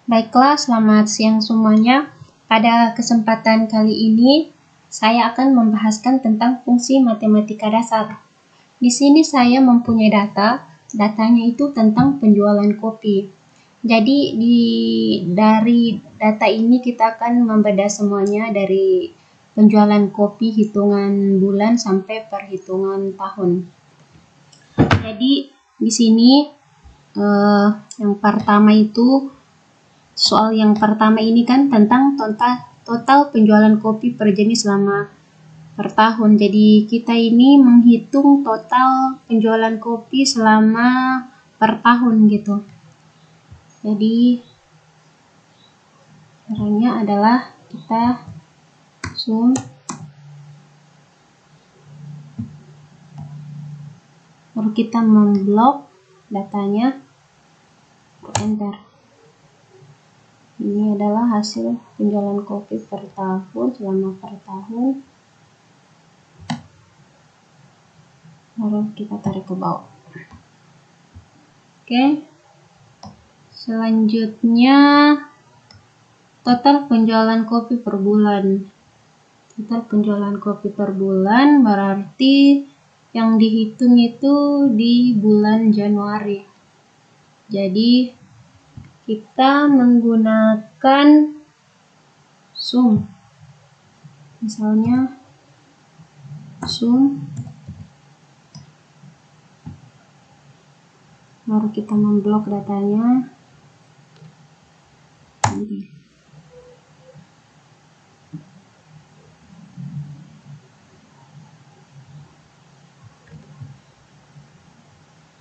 Baiklah, selamat siang semuanya. Pada kesempatan kali ini, saya akan membahaskan tentang fungsi matematika dasar. Di sini saya mempunyai datanya itu tentang penjualan kopi. Jadi dari data ini kita akan membedah semuanya dari penjualan kopi hitungan bulan sampai perhitungan tahun. Jadi di sini yang pertama itu soal yang pertama ini kan tentang total penjualan kopi per jenis selama per tahun. Jadi kita ini menghitung total penjualan kopi selama per tahun gitu. Jadi caranya adalah kita zoom, baru kita memblok datanya, enter. Ini adalah hasil penjualan kopi per tahun selama per tahun. Lalu kita tarik ke bawah. Oke. Selanjutnya total penjualan kopi per bulan. Total penjualan kopi per bulan berarti yang dihitung itu di bulan Januari. Jadi kita menggunakan sum. Misalnya sum, baru kita memblok datanya.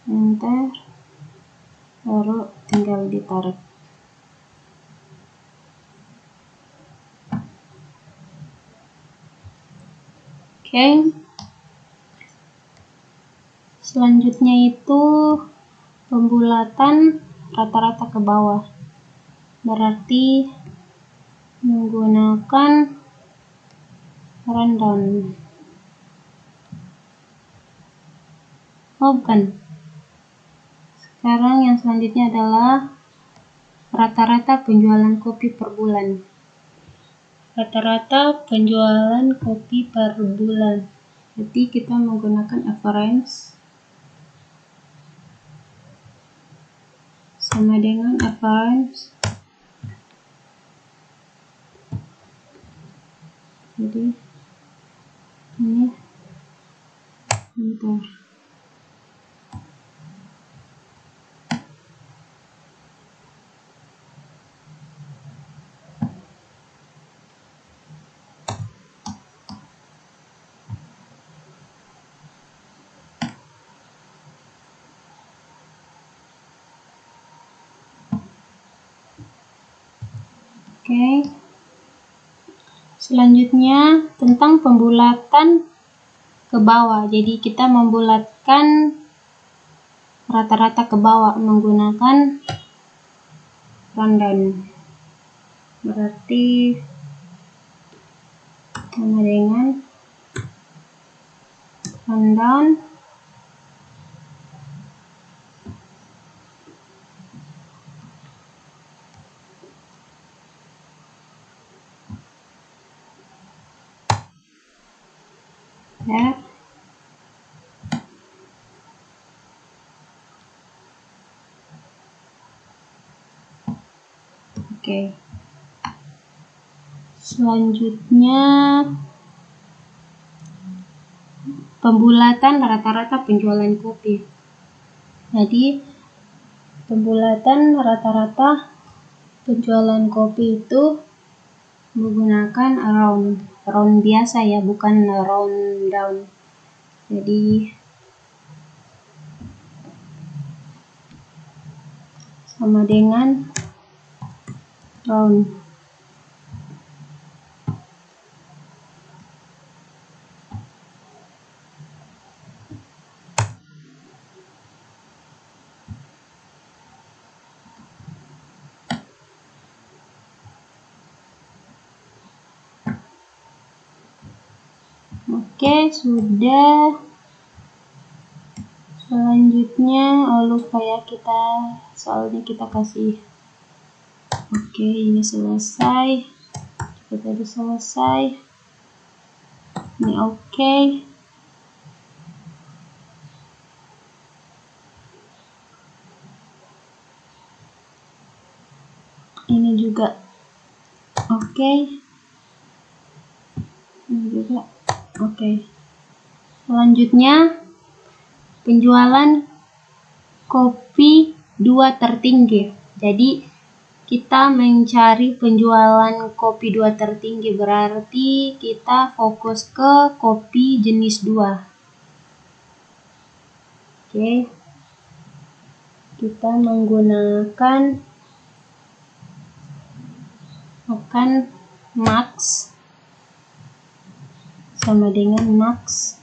Enter, baru tinggal ditarik. Oke. Selanjutnya itu pembulatan rata-rata ke bawah. Berarti menggunakan rundown. Oh, bukan. Sekarang yang selanjutnya adalah rata-rata penjualan kopi per bulan. Rata-rata penjualan kopi per bulan. Jadi kita menggunakan average sama dengan average. Jadi ini bentar. Oke. Selanjutnya tentang pembulatan ke bawah. Jadi kita membulatkan rata-rata ke bawah menggunakan rundown. Berarti sama dengan rundown ya. Oke. Selanjutnya pembulatan rata-rata penjualan kopi. Jadi pembulatan rata-rata penjualan kopi itu menggunakan round biasa ya, bukan round down. Jadi sama dengan round. Oke, sudah. Selanjutnya lupa ya, soalnya kita kasih Oke, ini selesai. Tadi selesai. Ini oke. Ini juga oke. Ini juga oke. Selanjutnya penjualan kopi 2 tertinggi. Jadi kita mencari penjualan kopi 2 tertinggi, berarti kita fokus ke kopi jenis 2. Oke. Kita menggunakan max sama dengan max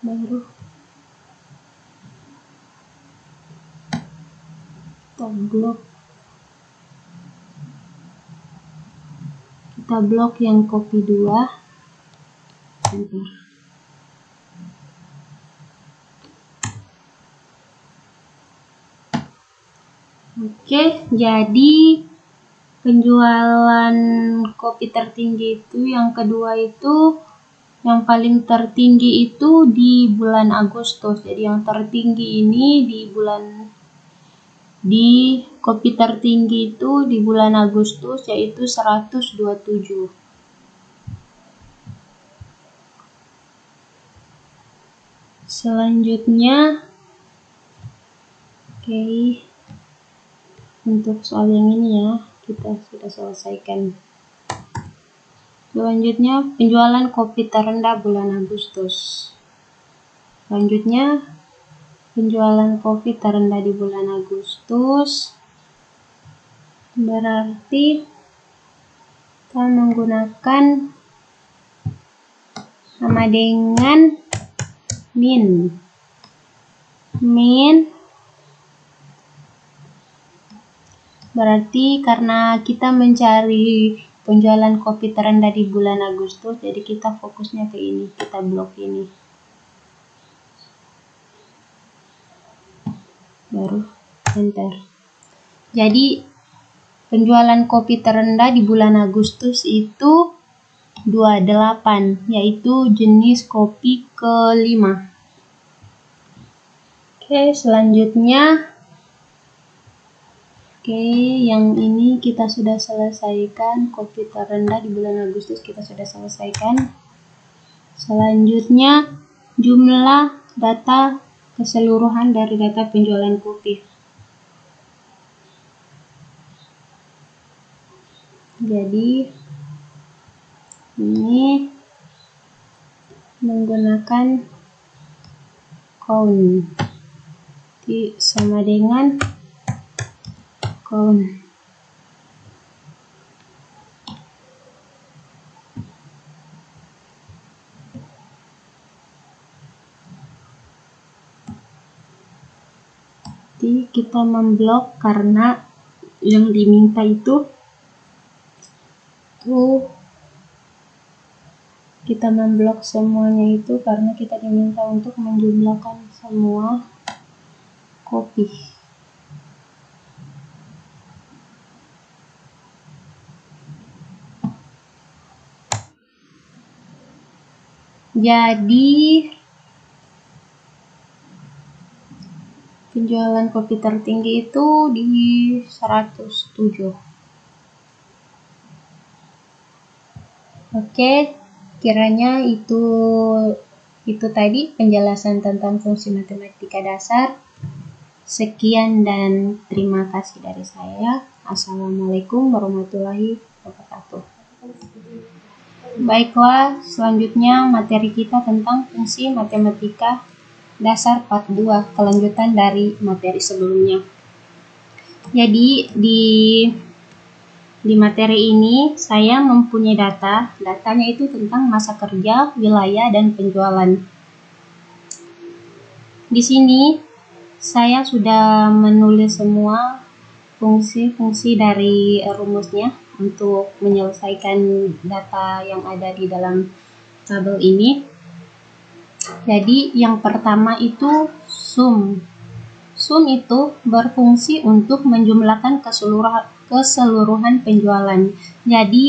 baru kita blok yang kopi 2. Oke, jadi penjualan kopi tertinggi itu yang kedua itu, yang paling tertinggi itu di bulan Agustus. Jadi yang tertinggi ini di kopi tertinggi itu di bulan Agustus, yaitu 127. Selanjutnya, oke, untuk soal yang ini ya, kita sudah selesaikan. Selanjutnya, penjualan kopi terendah bulan Agustus. Selanjutnya, penjualan kopi terendah di bulan Agustus, berarti kita menggunakan sama dengan min. Berarti karena kita mencari penjualan kopi terendah di bulan Agustus, jadi kita fokusnya ke ini, kita blok ini. Baru enter. Jadi penjualan kopi terendah di bulan Agustus itu 28, yaitu jenis kopi ke-5. Oke, selanjutnya, yang ini kita sudah selesaikan, kopi terendah di bulan Agustus kita sudah selesaikan. Selanjutnya, jumlah data keseluruhan dari data penjualan kopi. Jadi ini menggunakan count, sama dengan count. Jadi kita memblok karena yang diminta itu kita memblok semuanya itu karena kita diminta untuk menjumlahkan semua kopi. Jadi penjualan kopi tertinggi itu di 107. Oke, kiranya itu tadi penjelasan tentang fungsi matematika dasar. Sekian dan terima kasih dari saya. Assalamualaikum warahmatullahi wabarakatuh. Baiklah, selanjutnya materi kita tentang fungsi matematika dasar part 2, kelanjutan dari materi sebelumnya. Jadi di materi ini saya mempunyai datanya itu tentang masa kerja, wilayah, dan penjualan. Di sini saya sudah menulis semua fungsi-fungsi dari rumusnya untuk menyelesaikan data yang ada di dalam tabel ini. Jadi yang pertama itu sum. Sum itu berfungsi untuk menjumlahkan keseluruhan penjualan. Jadi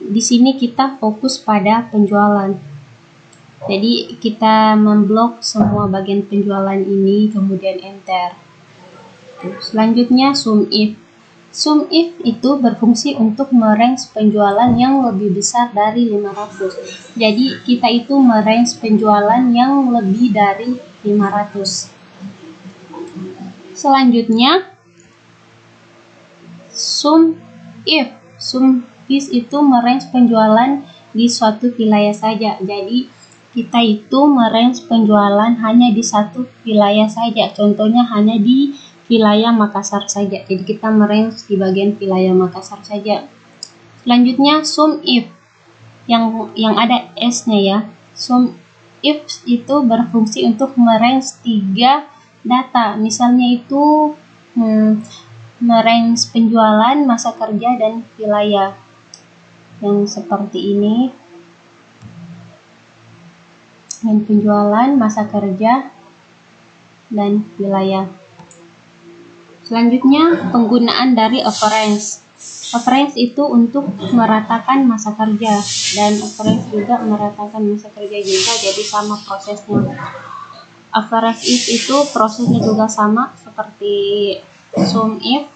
di sini kita fokus pada penjualan. Jadi kita memblok semua bagian penjualan ini, kemudian enter. Selanjutnya sum if. Sum if itu berfungsi untuk merange penjualan yang lebih besar dari 500. Jadi kita itu merange penjualan yang lebih dari 500. Selanjutnya sum if. Sum if itu merange penjualan di suatu wilayah saja. Jadi kita itu merange penjualan hanya di satu wilayah saja. Contohnya hanya di wilayah Makassar saja. Jadi kita merange di bagian wilayah Makassar saja. Selanjutnya sum if yang ada s-nya ya. Sum if itu berfungsi untuk merange 3 data. Misalnya itu merange penjualan, masa kerja, dan wilayah. Yang seperti ini. Yang penjualan, masa kerja, dan wilayah. Selanjutnya penggunaan dari average. Average itu untuk meratakan masa kerja, dan average juga meratakan masa kerja juga, jadi sama prosesnya. Average if itu prosesnya juga sama seperti sum if.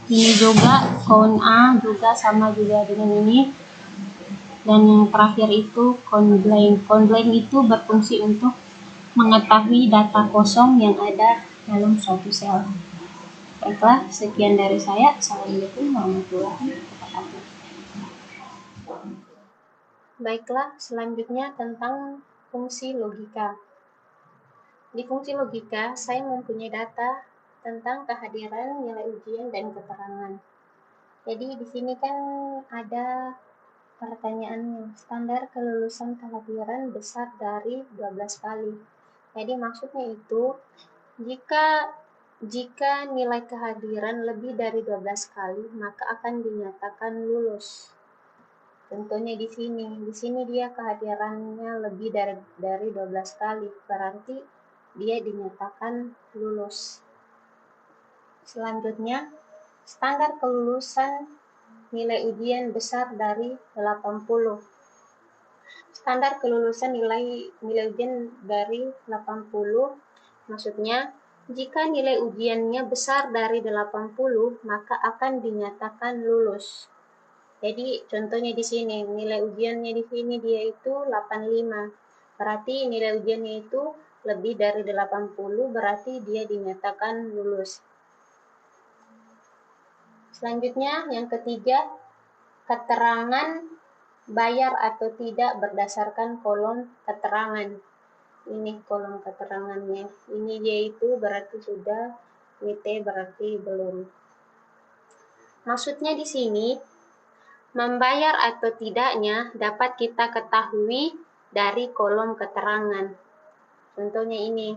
Ini juga count A juga sama juga dengan ini. Dan yang terakhir itu count blank. Count blank itu berfungsi untuk mengetahui data kosong yang ada dalam suatu sel. Baiklah, sekian dari saya. Assalamualaikum warahmatullahi wabarakatuh. Baiklah, selanjutnya tentang fungsi logika. Di fungsi logika, saya mempunyai data tentang kehadiran, nilai ujian, dan keterangan. Jadi di sini kan ada pertanyaannya, standar kelulusan kehadiran besar dari 12 kali. Jadi maksudnya itu, jika nilai kehadiran lebih dari 12 kali, maka akan dinyatakan lulus. Contohnya di sini dia kehadirannya lebih dari 12 kali, berarti dia dinyatakan lulus. Selanjutnya, standar kelulusan nilai ujian besar dari 80. Standar kelulusan nilai ujian dari 80, maksudnya jika nilai ujiannya besar dari 80, maka akan dinyatakan lulus. Jadi contohnya di sini, nilai ujiannya di sini dia itu 85. Berarti nilai ujiannya itu lebih dari 80, berarti dia dinyatakan lulus. Selanjutnya, yang ketiga, keterangan bayar atau tidak berdasarkan kolom keterangan. Ini kolom keterangannya. Ini yaitu berarti sudah, ini T berarti belum. Maksudnya di sini, membayar atau tidaknya dapat kita ketahui dari kolom keterangan. Contohnya ini.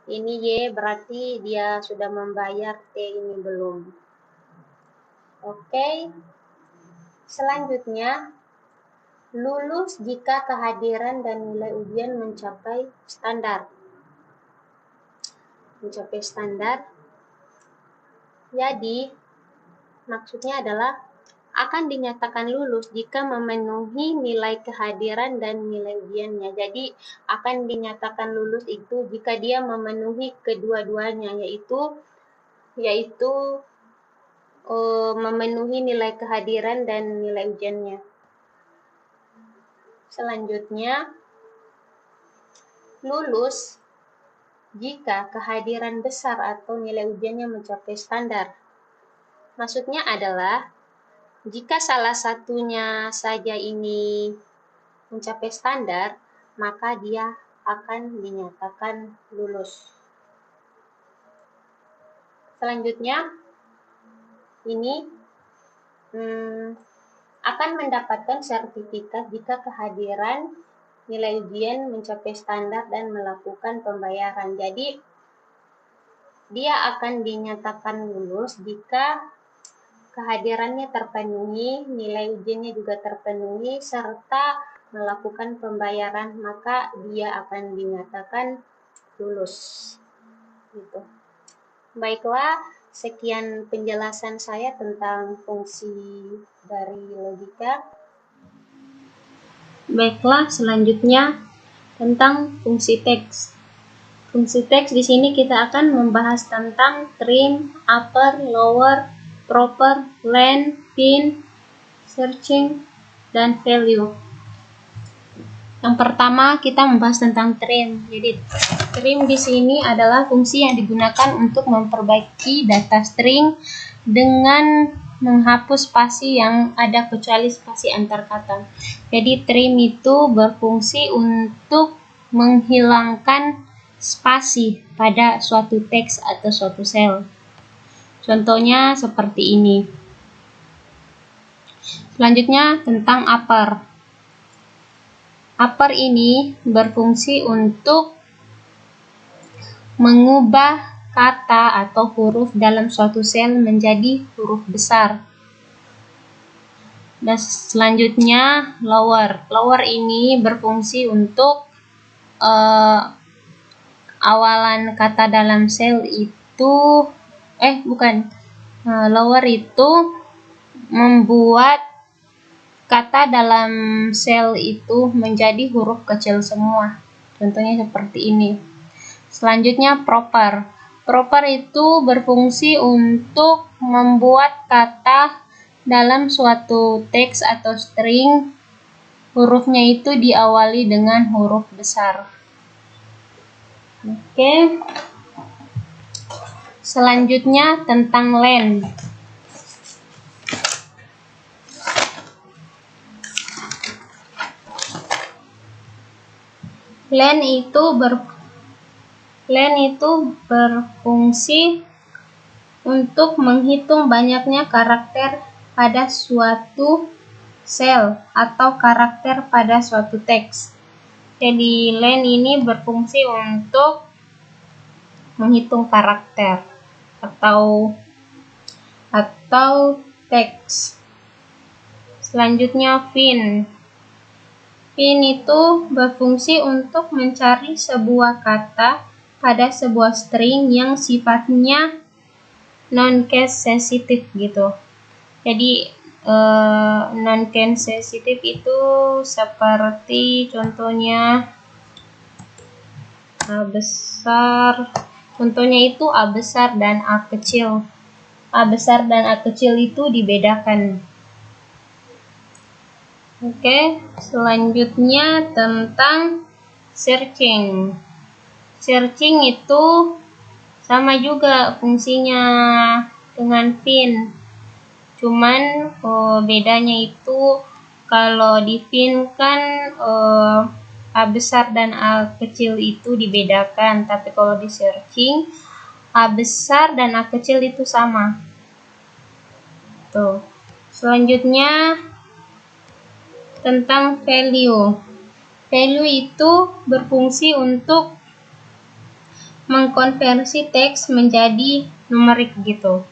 Ini Y berarti dia sudah membayar, T ini belum. Oke. Selanjutnya, lulus jika kehadiran dan nilai ujian mencapai standar. Mencapai standar. Jadi, maksudnya adalah akan dinyatakan lulus jika memenuhi nilai kehadiran dan nilai ujiannya. Jadi, akan dinyatakan lulus itu jika dia memenuhi kedua-duanya, yaitu memenuhi nilai kehadiran dan nilai ujiannya. Selanjutnya, lulus jika kehadiran besar atau nilai ujiannya mencapai standar. Maksudnya adalah jika salah satunya saja ini mencapai standar, maka dia akan dinyatakan lulus. Selanjutnya, ini akan mendapatkan sertifikat jika kehadiran nilai ujian mencapai standar dan melakukan pembayaran. Jadi, dia akan dinyatakan lulus jika kehadirannya terpenuhi, nilai ujiannya juga terpenuhi, serta melakukan pembayaran, maka dia akan dinyatakan lulus. Gitu. Baiklah, sekian penjelasan saya tentang fungsi dari logika. Baiklah, selanjutnya tentang fungsi teks. Fungsi teks di sini kita akan membahas tentang trim, upper, lower, proper, len, pin, searching, dan value. Yang pertama kita membahas tentang trim. Jadi trim di sini adalah fungsi yang digunakan untuk memperbaiki data string dengan menghapus spasi yang ada kecuali spasi antar kata. Jadi trim itu berfungsi untuk menghilangkan spasi pada suatu teks atau suatu sel. Contohnya seperti ini. Selanjutnya tentang upper. Upper ini berfungsi untuk mengubah kata atau huruf dalam suatu sel menjadi huruf besar. Dan selanjutnya lower. Lower ini berfungsi untuk awalan kata dalam sel itu lower itu membuat kata dalam sel itu menjadi huruf kecil semua. Contohnya seperti ini. Selanjutnya proper. Proper itu berfungsi untuk membuat kata dalam suatu teks atau string hurufnya itu diawali dengan huruf besar. Oke. Selanjutnya tentang len. Len itu berfungsi untuk menghitung banyaknya karakter pada suatu sel atau karakter pada suatu teks. Jadi len ini berfungsi untuk menghitung karakter atau teks. Selanjutnya fin. Fin itu berfungsi untuk mencari sebuah kata pada sebuah string yang sifatnya non-case sensitive gitu. Jadi non-case sensitive itu seperti contohnya A besar. Contohnya itu A besar dan A kecil. A besar dan A kecil itu dibedakan. Oke, selanjutnya tentang searching. Searching itu sama juga fungsinya dengan fin. Cuman bedanya itu kalau di fin kan A besar dan A kecil itu dibedakan, tapi kalau di searching A besar dan A kecil itu sama. Tuh. Selanjutnya tentang value. Value itu berfungsi untuk mengkonversi teks menjadi numerik gitu.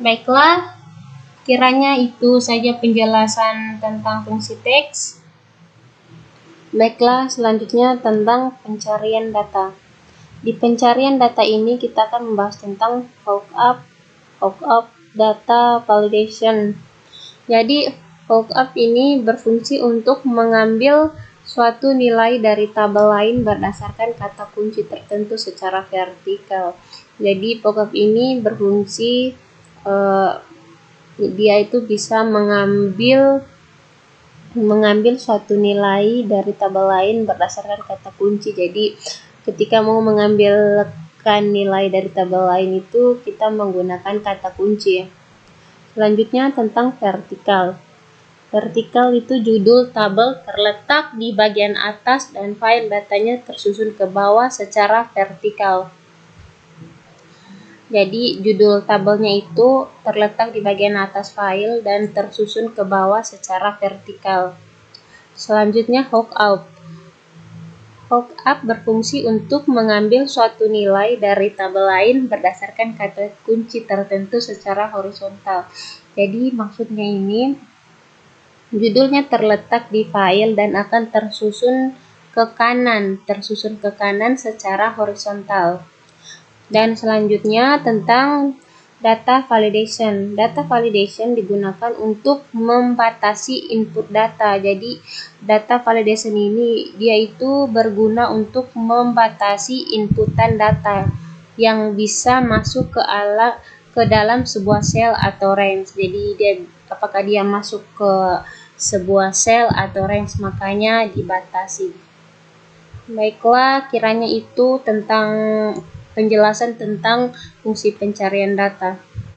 Baiklah, kiranya itu saja penjelasan tentang fungsi teks. Baiklah, selanjutnya tentang pencarian data. Di pencarian data ini kita akan membahas tentang lookup, data validation. Jadi lookup ini berfungsi untuk mengambil suatu nilai dari tabel lain berdasarkan kata kunci tertentu secara vertikal. Jadi lookup ini berfungsi dia itu bisa mengambil suatu nilai dari tabel lain berdasarkan kata kunci. Jadi ketika mau mengambilkan nilai dari tabel lain itu kita menggunakan kata kunci. Selanjutnya tentang vertikal. Vertikal itu judul tabel terletak di bagian atas dan file datanya tersusun ke bawah secara vertikal. Jadi judul tabelnya itu terletak di bagian atas file dan tersusun ke bawah secara vertikal. Selanjutnya lookup. Lookup berfungsi untuk mengambil suatu nilai dari tabel lain berdasarkan kata kunci tertentu secara horizontal. Jadi maksudnya ini Judulnya terletak di file dan akan tersusun ke kanan secara horizontal. Dan selanjutnya tentang data validation. Data validation digunakan untuk membatasi input data. Jadi data validation ini dia itu berguna untuk membatasi inputan data yang bisa masuk ke dalam sebuah sel atau range. Jadi apakah dia masuk ke sebuah sel atau range, makanya dibatasi. Baiklah, kiranya itu tentang penjelasan tentang fungsi pencarian data.